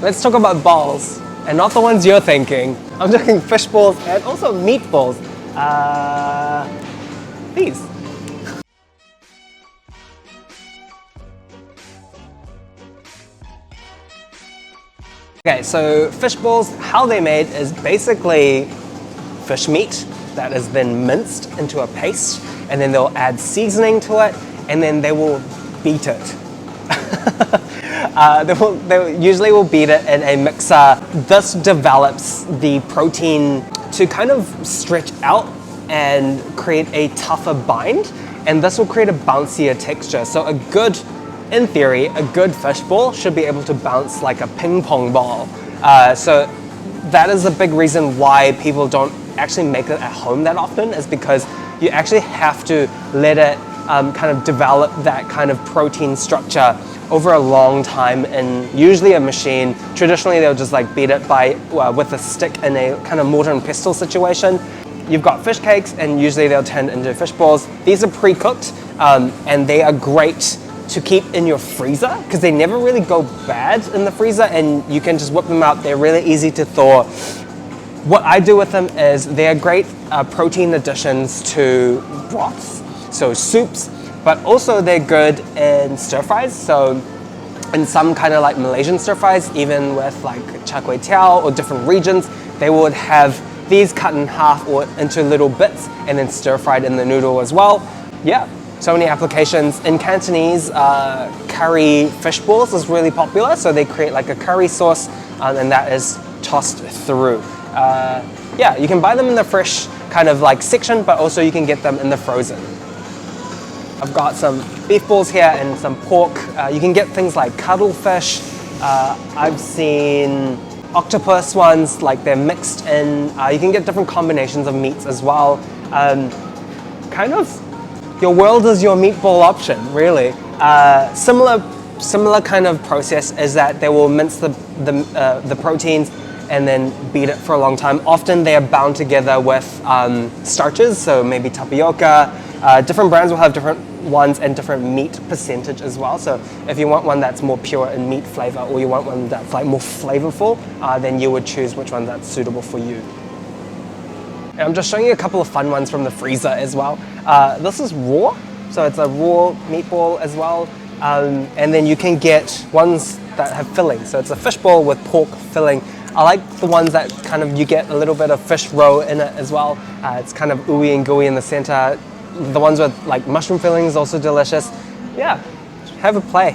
Let's talk about balls, and not the ones you're thinking. I'm talking fish balls and also meatballs. These. Okay, so fish balls, how they're made is basically fish meat that has been minced into a paste, and then they'll add seasoning to it, and then they will beat it. They usually will beat it in a mixer. This develops the protein to kind of stretch out and create a tougher bind, and this will create a bouncier texture. So in theory, a good fish ball should be able to bounce like a ping pong ball. So that is a big reason why people don't actually make it at home that often, is because you actually have to let it kind of develop that kind of protein structure over a long time in usually a machine. Traditionally, they'll just like beat it with a stick in a kind of mortar and pestle situation. You've got fish cakes, and usually they'll turn into fish balls. These are pre-cooked, and they are great to keep in your freezer because they never really go bad in the freezer, and you can just whip them out. They're really easy to thaw. What I do with them is they're great protein additions to broths, so soups, but also they're good in stir fries. So in some kind of like Malaysian stir fries, even with like char kway teow or different regions, they would have these cut in half or into little bits and then stir fried in the noodle as well. Yeah. So many applications. In Cantonese, curry fish balls is really popular. So they create like a curry sauce, and that is tossed through. Yeah, you can buy them in the fresh kind of like section, but also you can get them in the frozen. I've got some beef balls here and some pork. You can get things like cuttlefish. I've seen octopus ones, like they're mixed in. You can get different combinations of meats as well. Kind of, your world is your meatball option, really. Similar kind of process is that they will mince the proteins and then beat it for a long time. Often they are bound together with starches, so maybe tapioca. Different brands will have different ones and different meat percentage as well. So if you want one that's more pure in meat flavor, or you want one that's like more flavorful, then you would choose which one that's suitable for you. And I'm just showing you a couple of fun ones from the freezer as well. This is raw, so it's a raw meatball as well. And then you can get ones that have filling. So it's a fish ball with pork filling. I like the ones that kind of, you get a little bit of fish roe in it as well. It's kind of ooey and gooey in the center. The ones with like mushroom filling is also delicious. Yeah, have a play.